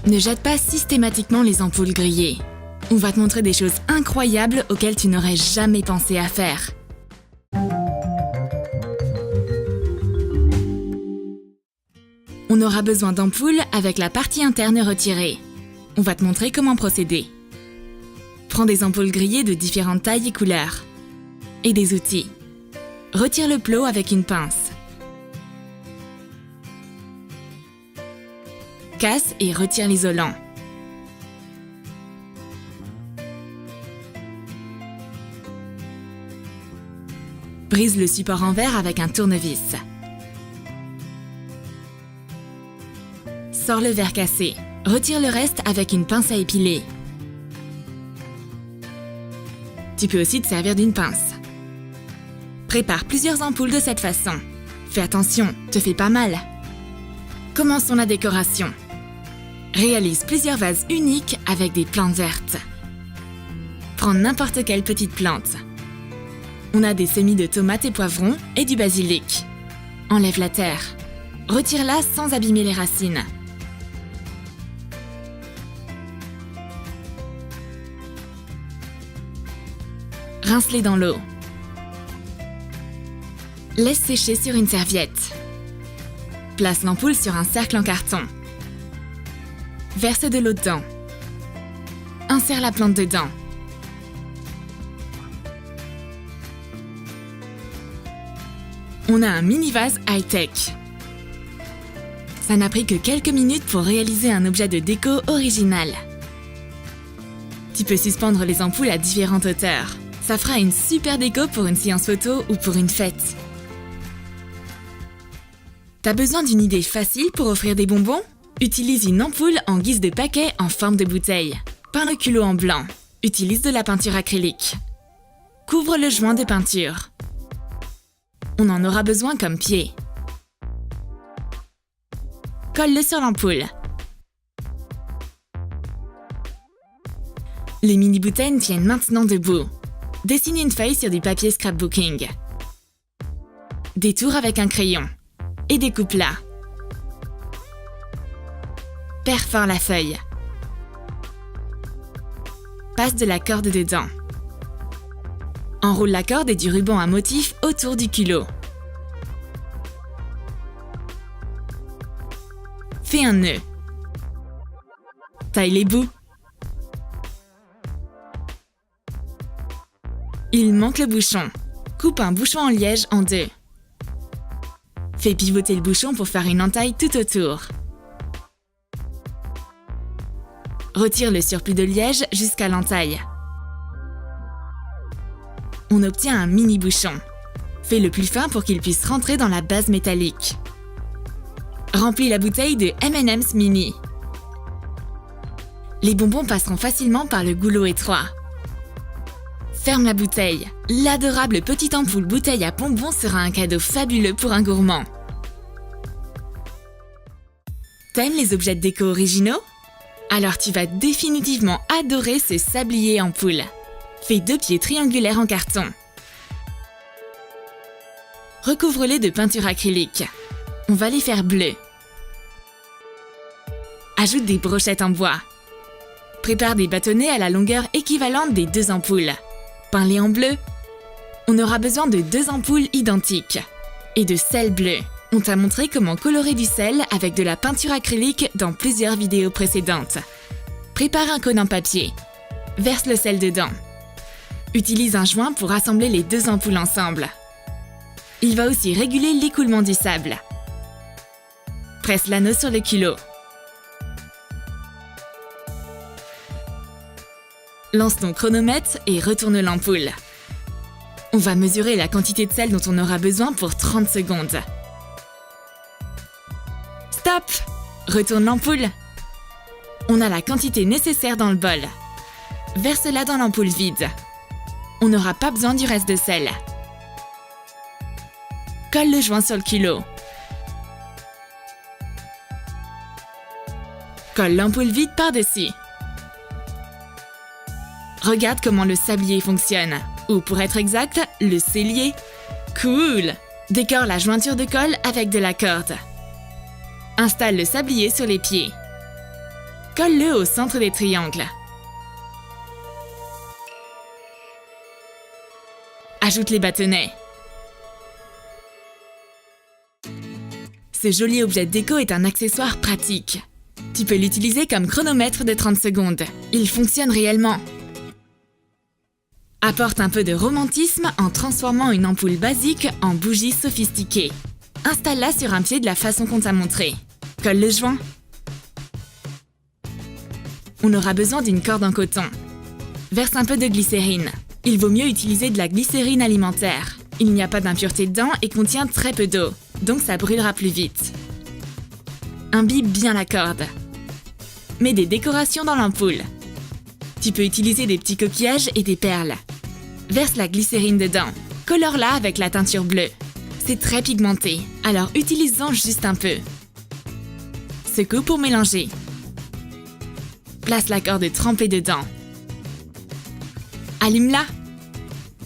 Ne jette pas systématiquement les ampoules grillées. On va te montrer des choses incroyables auxquelles tu n'aurais jamais pensé à faire. On aura besoin d'ampoules avec la partie interne retirée. On va te montrer comment procéder. Prends des ampoules grillées de différentes tailles et couleurs. Et des outils. Retire le plot avec une pince. Casse et retire l'isolant. Brise le support en verre avec un tournevis. Sors le verre cassé. Retire le reste avec une pince à épiler. Tu peux aussi te servir d'une pince. Prépare plusieurs ampoules de cette façon. Fais attention, te fais pas mal. Commençons la décoration. Réalise plusieurs vases uniques avec des plantes vertes. Prends n'importe quelle petite plante. On a des semis de tomates et poivrons et du basilic. Enlève la terre. Retire-la sans abîmer les racines. Rince-les dans l'eau. Laisse sécher sur une serviette. Place l'ampoule sur un cercle en carton. Verse de l'eau dedans. Insère la plante dedans. On a un mini vase high-tech. Ça n'a pris que quelques minutes pour réaliser un objet de déco original. Tu peux suspendre les ampoules à différentes hauteurs. Ça fera une super déco pour une séance photo ou pour une fête. T'as besoin d'une idée facile pour offrir des bonbons? Utilise une ampoule en guise de paquet en forme de bouteille. Peins le culot en blanc. Utilise de la peinture acrylique. Couvre le joint de peinture. On en aura besoin comme pied. Colle-le sur l'ampoule. Les mini-bouteilles tiennent maintenant debout. Dessine une feuille sur du papier scrapbooking. Détourne avec un crayon. Et découpe-la. Perfore la feuille. Passe de la corde dedans. Enroule la corde et du ruban à motif autour du culot. Fais un nœud. Taille les bouts. Il manque le bouchon. Coupe un bouchon en liège en deux. Fais pivoter le bouchon pour faire une entaille tout autour. Retire le surplus de liège jusqu'à l'entaille. On obtient un mini bouchon. Fais le plus fin pour qu'il puisse rentrer dans la base métallique. Remplis la bouteille de M&M's Mini. Les bonbons passeront facilement par le goulot étroit. Ferme la bouteille. L'adorable petite ampoule bouteille à bonbons sera un cadeau fabuleux pour un gourmand. T'aimes les objets de déco originaux? Alors tu vas définitivement adorer ce sablier ampoule. Fais 2 pieds triangulaires en carton. Recouvre-les de peinture acrylique. On va les faire bleus. Ajoute des brochettes en bois. Prépare des bâtonnets à la longueur équivalente des 2 ampoules. Peins-les en bleu. On aura besoin de 2 ampoules identiques. Et de sel bleu. On t'a montré comment colorer du sel avec de la peinture acrylique dans plusieurs vidéos précédentes. Prépare un cône en papier. Verse le sel dedans. Utilise un joint pour assembler les 2 ampoules ensemble. Il va aussi réguler l'écoulement du sable. Presse l'anneau sur le culot. Lance ton chronomètre et retourne l'ampoule. On va mesurer la quantité de sel dont on aura besoin pour 30 secondes. Stop! Retourne l'ampoule. On a la quantité nécessaire dans le bol. Verse-la dans l'ampoule vide. On n'aura pas besoin du reste de sel. Colle le joint sur le culot. Colle l'ampoule vide par-dessus. Regarde comment le sablier fonctionne. Ou pour être exact, le cellier. Cool! Décore la jointure de colle avec de la corde. Installe le sablier sur les pieds. Colle-le au centre des triangles. Ajoute les bâtonnets. Ce joli objet déco est un accessoire pratique. Tu peux l'utiliser comme chronomètre de 30 secondes. Il fonctionne réellement. Apporte un peu de romantisme en transformant une ampoule basique en bougie sophistiquée. Installe-la sur un pied de la façon qu'on t'a montré. Colle le joint. On aura besoin d'une corde en coton. Verse un peu de glycérine. Il vaut mieux utiliser de la glycérine alimentaire. Il n'y a pas d'impureté dedans et contient très peu d'eau, donc ça brûlera plus vite. Imbibe bien la corde. Mets des décorations dans l'ampoule. Tu peux utiliser des petits coquillages et des perles. Verse la glycérine dedans. Colore-la avec la teinture bleue. C'est très pigmenté, alors utilise-en juste un peu. Secoue pour mélanger. Place la corde trempée dedans. Allume-la.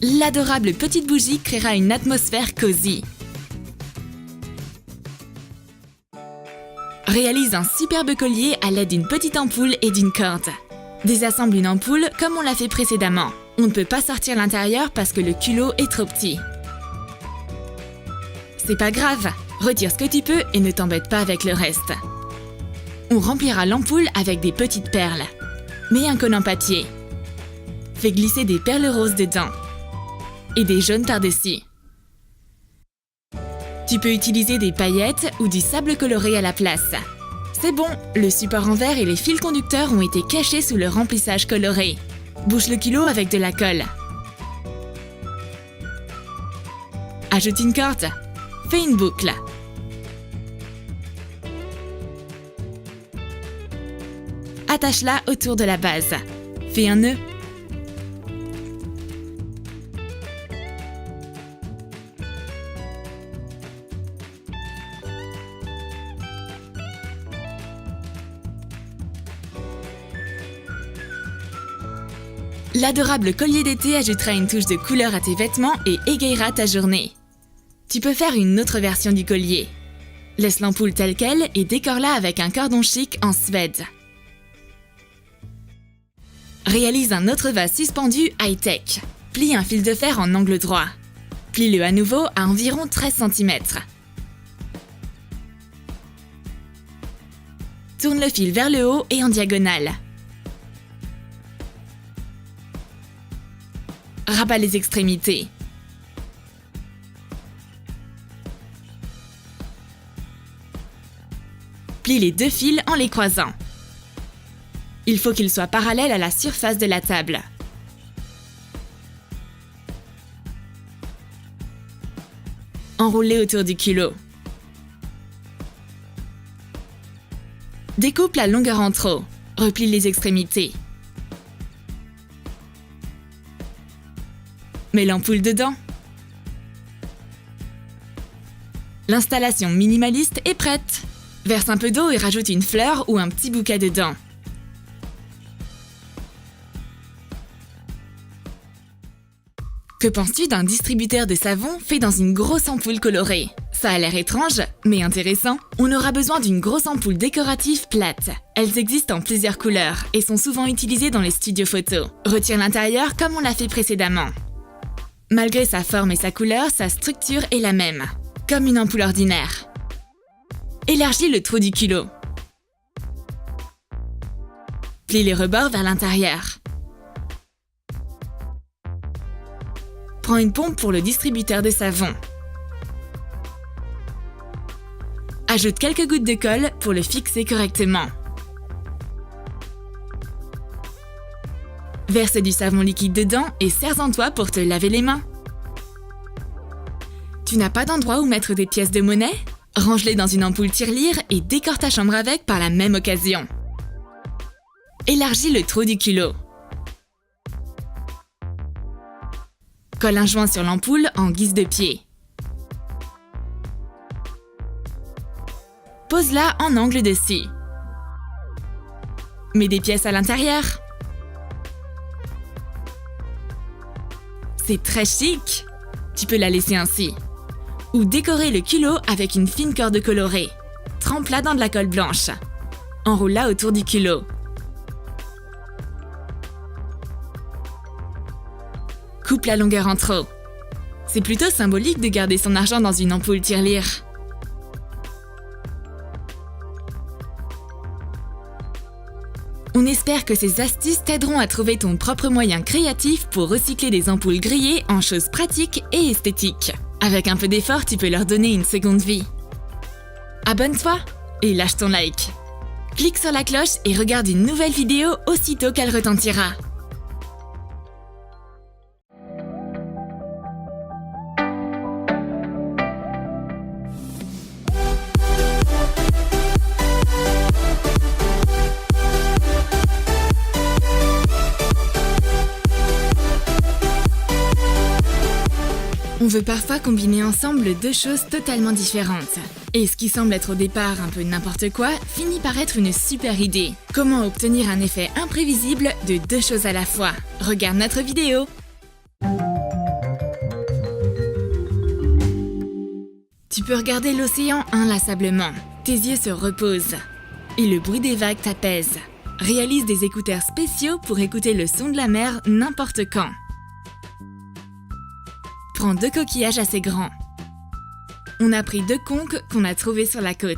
L'adorable petite bougie créera une atmosphère cosy. Réalise un superbe collier à l'aide d'une petite ampoule et d'une corde. Désassemble une ampoule comme on l'a fait précédemment. On ne peut pas sortir l'intérieur parce que le culot est trop petit. C'est pas grave, retire ce que tu peux et ne t'embête pas avec le reste. On remplira l'ampoule avec des petites perles. Mets un collant papier. Fais glisser des perles roses dedans. Et des jaunes par-dessus. Tu peux utiliser des paillettes ou du sable coloré à la place. C'est bon, le support en verre et les fils conducteurs ont été cachés sous le remplissage coloré. Bouche le culot avec de la colle. Ajoute une corde. Fais une boucle. Attache-la autour de la base. Fais un nœud. L'adorable collier d'été ajoutera une touche de couleur à tes vêtements et égayera ta journée. Tu peux faire une autre version du collier. Laisse l'ampoule telle qu'elle et décore-la avec un cordon chic en Suède. Réalise un autre vase suspendu high-tech. Plie un fil de fer en angle droit. Plie-le à nouveau à environ 13 cm. Tourne le fil vers le haut et en diagonale. Rabat les extrémités. Plie les deux fils en les croisant. Il faut qu'ils soient parallèles à la surface de la table. Enroule-les autour du culot. Découpe la longueur en trop. Replie les extrémités. Mets l'ampoule dedans. L'installation minimaliste est prête. Verse un peu d'eau et rajoute une fleur ou un petit bouquet dedans. Que penses-tu d'un distributeur de savon fait dans une grosse ampoule colorée? Ça a l'air étrange, mais intéressant. On aura besoin d'une grosse ampoule décorative plate. Elles existent en plusieurs couleurs et sont souvent utilisées dans les studios photos. Retire l'intérieur comme on l'a fait précédemment. Malgré sa forme et sa couleur, sa structure est la même, comme une ampoule ordinaire. Élargis le trou du culot. Plie les rebords vers l'intérieur. Prends une pompe pour le distributeur de savon. Ajoute quelques gouttes de colle pour le fixer correctement. Verse du savon liquide dedans et sers-en-toi pour te laver les mains. Tu n'as pas d'endroit où mettre des pièces de monnaie? Range-les dans une ampoule tirelire et décore ta chambre avec par la même occasion. Élargis le trou du culot. Colle un joint sur l'ampoule en guise de pied. Pose-la en angle dessus. Mets des pièces à l'intérieur. C'est très chic! Tu peux la laisser ainsi. Ou décorer le culot avec une fine corde colorée. Trempe-la dans de la colle blanche. Enroule-la autour du culot. Coupe la longueur en trop. C'est plutôt symbolique de garder son argent dans une ampoule tirelire. On espère que ces astuces t'aideront à trouver ton propre moyen créatif pour recycler des ampoules grillées en choses pratiques et esthétiques. Avec un peu d'effort, tu peux leur donner une seconde vie. Abonne-toi et lâche ton like. Clique sur la cloche et regarde une nouvelle vidéo aussitôt qu'elle retentira. On veut parfois combiner ensemble deux choses totalement différentes. Et ce qui semble être au départ un peu n'importe quoi, finit par être une super idée. Comment obtenir un effet imprévisible de deux choses à la fois? Regarde notre vidéo! Tu peux regarder l'océan inlassablement. Tes yeux se reposent. Et le bruit des vagues t'apaise. Réalise des écouteurs spéciaux pour écouter le son de la mer n'importe quand. Prends 2 coquillages assez grands. On a pris 2 conques qu'on a trouvés sur la côte.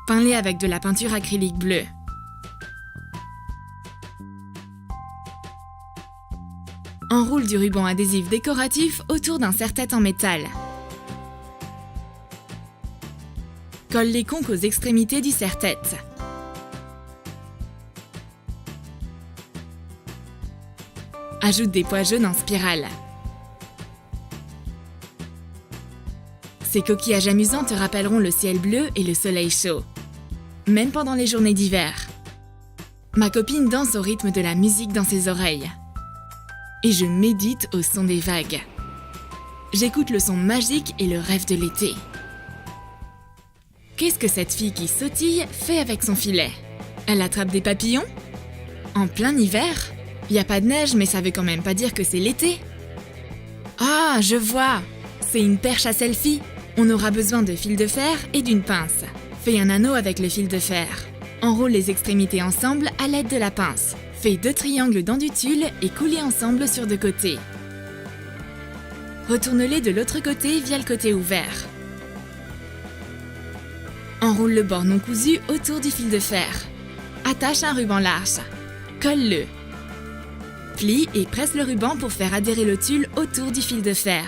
Peins-les avec de la peinture acrylique bleue. Enroule du ruban adhésif décoratif autour d'un serre-tête en métal. Colle les conques aux extrémités du serre-tête. Ajoute des pois jaunes en spirale. Ces coquillages amusants te rappelleront le ciel bleu et le soleil chaud, même pendant les journées d'hiver. Ma copine danse au rythme de la musique dans ses oreilles. Et je médite au son des vagues. J'écoute le son magique et le rêve de l'été. Qu'est-ce que cette fille qui sautille fait avec son filet? Elle attrape des papillons? En plein hiver? Y a pas de neige, mais ça veut quand même pas dire que c'est l'été. Ah, je vois! C'est une perche à selfie. On aura besoin de fil de fer et d'une pince. Fais un anneau avec le fil de fer. Enroule les extrémités ensemble à l'aide de la pince. Fais 2 triangles dans du tulle et coule-les ensemble sur 2 côtés. Retourne-les de l'autre côté via le côté ouvert. Enroule le bord non cousu autour du fil de fer. Attache un ruban large. Colle-le. Plie et presse le ruban pour faire adhérer le tulle autour du fil de fer.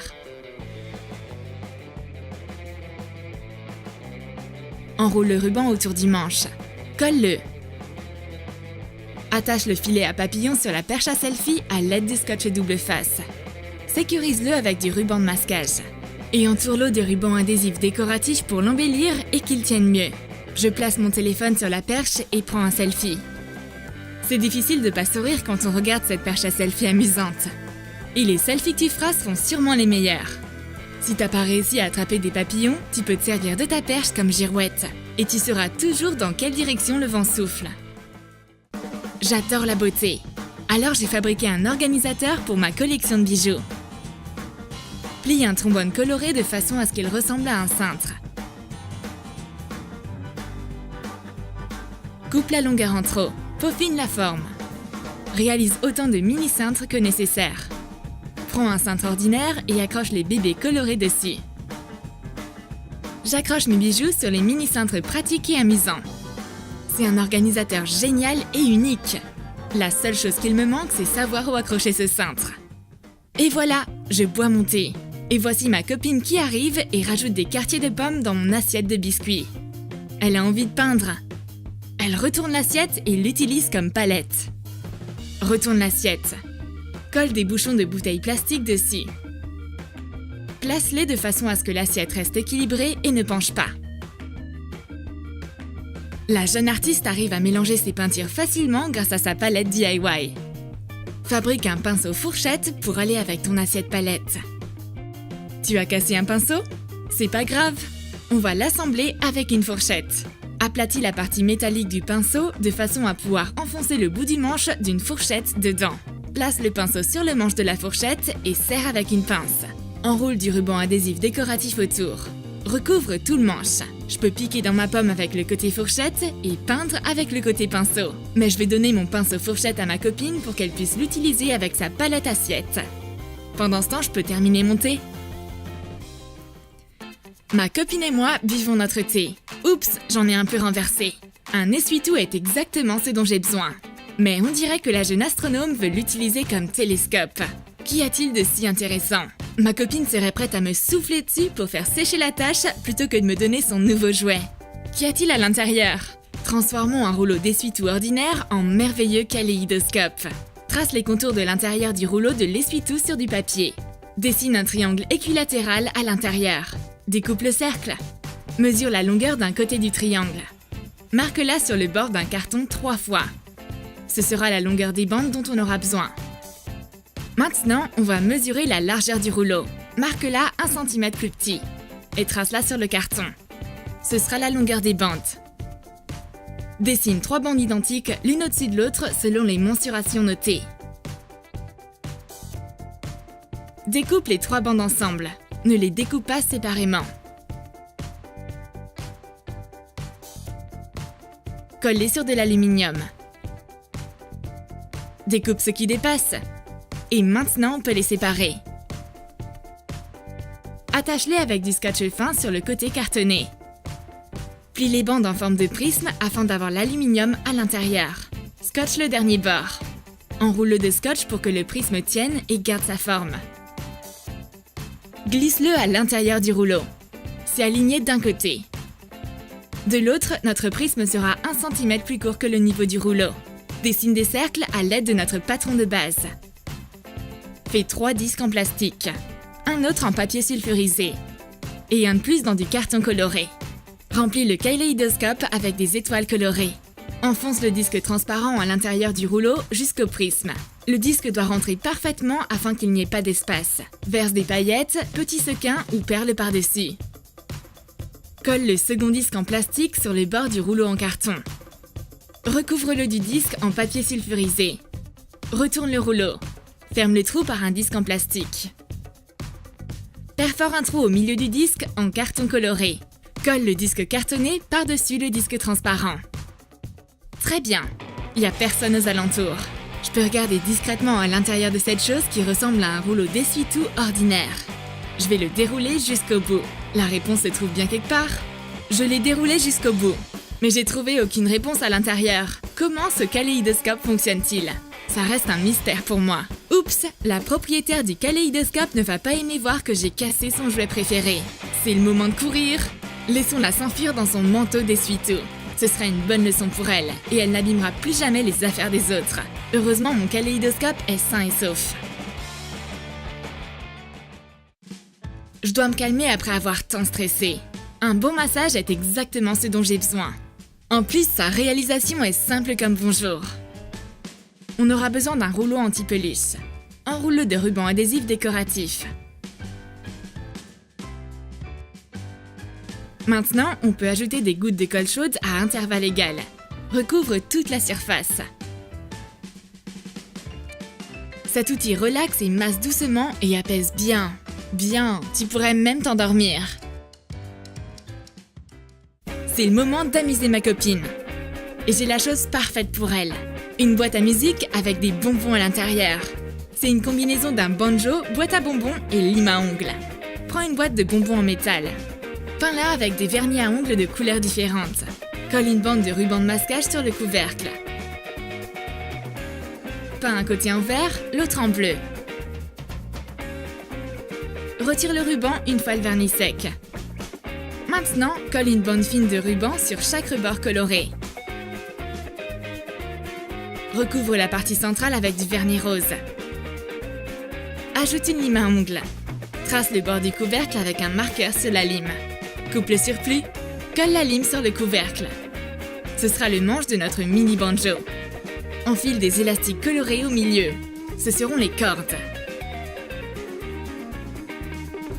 Enroule le ruban autour du manche. Colle-le. Attache le filet à papillon sur la perche à selfie à l'aide du scotch double face. Sécurise-le avec du ruban de masquage. Et entoure-le de ruban adhésif décoratif pour l'embellir et qu'il tienne mieux. Je place mon téléphone sur la perche et prends un selfie. C'est difficile de pas sourire quand on regarde cette perche à selfie amusante. Et les selfies que tu feras seront sûrement les meilleurs. Si t'as pas réussi à attraper des papillons, tu peux te servir de ta perche comme girouette. Et tu sauras toujours dans quelle direction le vent souffle. J'adore la beauté. Alors j'ai fabriqué un organisateur pour ma collection de bijoux. Plie un trombone coloré de façon à ce qu'il ressemble à un cintre. Coupe la longueur en trop. Peaufine la forme. Réalise autant de mini-cintres que nécessaire. Prends un cintre ordinaire et accroche les bébés colorés dessus. J'accroche mes bijoux sur les mini-cintres pratiques et amusants. C'est un organisateur génial et unique. La seule chose qu'il me manque, c'est savoir où accrocher ce cintre. Et voilà, je bois mon thé. Et voici ma copine qui arrive et rajoute des quartiers de pommes dans mon assiette de biscuits. Elle a envie de peindre. Elle retourne l'assiette et l'utilise comme palette. Retourne l'assiette. Colle des bouchons de bouteilles plastiques dessus. Place-les de façon à ce que l'assiette reste équilibrée et ne penche pas. La jeune artiste arrive à mélanger ses peintures facilement grâce à sa palette DIY. Fabrique un pinceau fourchette pour aller avec ton assiette palette. Tu as cassé un pinceau? C'est pas grave, on va l'assembler avec une fourchette. Aplatis la partie métallique du pinceau de façon à pouvoir enfoncer le bout du manche d'une fourchette dedans. Place le pinceau sur le manche de la fourchette et serre avec une pince. Enroule du ruban adhésif décoratif autour. Recouvre tout le manche. Je peux piquer dans ma pomme avec le côté fourchette et peindre avec le côté pinceau. Mais je vais donner mon pinceau fourchette à ma copine pour qu'elle puisse l'utiliser avec sa palette assiette. Pendant ce temps, je peux terminer mon thé. Ma copine et moi buvons notre thé. Oups, j'en ai un peu renversé. Un essuie-tout est exactement ce dont j'ai besoin. Mais on dirait que la jeune astronome veut l'utiliser comme télescope. Qu'y a-t-il de si intéressant? Ma copine serait prête à me souffler dessus pour faire sécher la tâche plutôt que de me donner son nouveau jouet. Qu'y a-t-il à l'intérieur? Transformons un rouleau d'essuie-tout ordinaire en merveilleux kaléidoscope. Trace les contours de l'intérieur du rouleau de l'essuie-tout sur du papier. Dessine un triangle équilatéral à l'intérieur. Découpe le cercle. Mesure la longueur d'un côté du triangle. Marque-la sur le bord d'un carton 3 fois. Ce sera la longueur des bandes dont on aura besoin. Maintenant, on va mesurer la largeur du rouleau. Marque-la 1 cm plus petit et trace-la sur le carton. Ce sera la longueur des bandes. Dessine 3 bandes identiques l'une au-dessus de l'autre selon les mensurations notées. Découpe les 3 bandes ensemble. Ne les découpe pas séparément. Colle-les sur de l'aluminium. Découpe ce qui dépasse. Et maintenant, on peut les séparer. Attache-les avec du scotch fin sur le côté cartonné. Plie les bandes en forme de prisme afin d'avoir l'aluminium à l'intérieur. Scotche le dernier bord. Enroule-le de scotch pour que le prisme tienne et garde sa forme. Glisse-le à l'intérieur du rouleau. C'est aligné d'un côté. De l'autre, notre prisme sera 1 cm plus court que le niveau du rouleau. Dessine des cercles à l'aide de notre patron de base. Fais 3 disques en plastique, un autre en papier sulfurisé et un de plus dans du carton coloré. Remplis le kaléidoscope avec des étoiles colorées. Enfonce le disque transparent à l'intérieur du rouleau jusqu'au prisme. Le disque doit rentrer parfaitement afin qu'il n'y ait pas d'espace. Verse des paillettes, petits sequins ou perles par-dessus. Colle le second disque en plastique sur les bords du rouleau en carton. Recouvre-le du disque en papier sulfurisé. Retourne le rouleau. Ferme le trou par un disque en plastique. Perfore un trou au milieu du disque en carton coloré. Colle le disque cartonné par-dessus le disque transparent. Très bien, il n'y a personne aux alentours. Je peux regarder discrètement à l'intérieur de cette chose qui ressemble à un rouleau d'essuie-tout ordinaire. Je vais le dérouler jusqu'au bout. La réponse se trouve bien quelque part. Je l'ai déroulé jusqu'au bout. Mais j'ai trouvé aucune réponse à l'intérieur. Comment ce kaléidoscope fonctionne-t-il? Ça reste un mystère pour moi. Oups, la propriétaire du kaléidoscope ne va pas aimer voir que j'ai cassé son jouet préféré. C'est le moment de courir. Laissons-la s'enfuir dans son manteau d'essuie-tout. Ce sera une bonne leçon pour elle, et elle n'abîmera plus jamais les affaires des autres. Heureusement, mon kaléidoscope est sain et sauf. Je dois me calmer après avoir tant stressé. Un bon massage est exactement ce dont j'ai besoin. En plus, sa réalisation est simple comme bonjour. On aura besoin d'un rouleau anti-peluche. Enroule-le de ruban adhésif décoratif. Maintenant, on peut ajouter des gouttes de colle chaude à intervalles égaux. Recouvre toute la surface. Cet outil relaxe et masse doucement et apaise bien. Bien, tu pourrais même t'endormir. C'est le moment d'amuser ma copine. Et j'ai la chose parfaite pour elle. Une boîte à musique avec des bonbons à l'intérieur. C'est une combinaison d'un banjo, boîte à bonbons et lime à ongles. Prends une boîte de bonbons en métal. Peins-la avec des vernis à ongles de couleurs différentes. Colle une bande de ruban de masquage sur le couvercle. Peins un côté en vert, l'autre en bleu. Retire le ruban une fois le vernis sec. Maintenant, colle une bande fine de ruban sur chaque rebord coloré. Recouvre la partie centrale avec du vernis rose. Ajoute une lime à ongles. Trace le bord du couvercle avec un marqueur sur la lime. Coupe le surplus. Colle la lime sur le couvercle. Ce sera le manche de notre mini banjo. Enfile des élastiques colorés au milieu. Ce seront les cordes.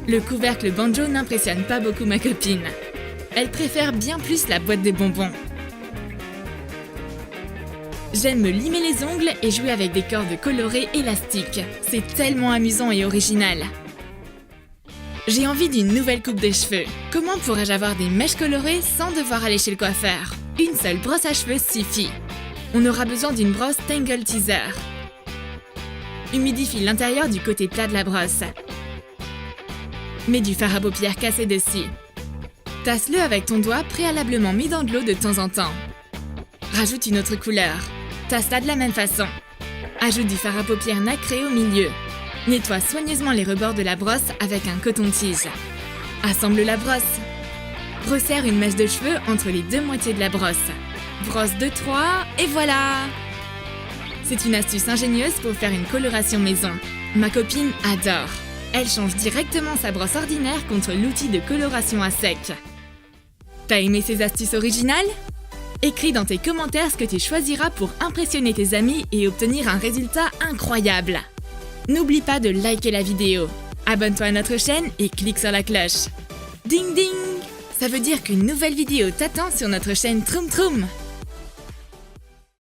Le couvercle banjo n'impressionne pas beaucoup ma copine. Elle préfère bien plus la boîte de bonbons. J'aime me limer les ongles et jouer avec des cordes colorées élastiques. C'est tellement amusant et original. J'ai envie d'une nouvelle coupe de cheveux. Comment pourrais-je avoir des mèches colorées sans devoir aller chez le coiffeur? Une seule brosse à cheveux suffit. On aura besoin d'une brosse Tangle Teaser. Humidifie l'intérieur du côté plat de la brosse. Mets du fard à paupières cassé dessus. Tasse-le avec ton doigt préalablement mis dans de l'eau de temps en temps. Rajoute une autre couleur. Tasse-la de la même façon. Ajoute du fard à paupières nacré au milieu. Nettoie soigneusement les rebords de la brosse avec un coton-tige. Assemble la brosse. Resserre une mèche de cheveux entre les deux moitiés de la brosse. Brosse de 3 et voilà! C'est une astuce ingénieuse pour faire une coloration maison. Ma copine adore. Elle change directement sa brosse ordinaire contre l'outil de coloration à sec. T'as aimé ces astuces originales? Écris dans tes commentaires ce que tu choisiras pour impressionner tes amis et obtenir un résultat incroyable. N'oublie pas de liker la vidéo. Abonne-toi à notre chaîne et clique sur la cloche. Ding ding! Ça veut dire qu'une nouvelle vidéo t'attend sur notre chaîne Troum Troum.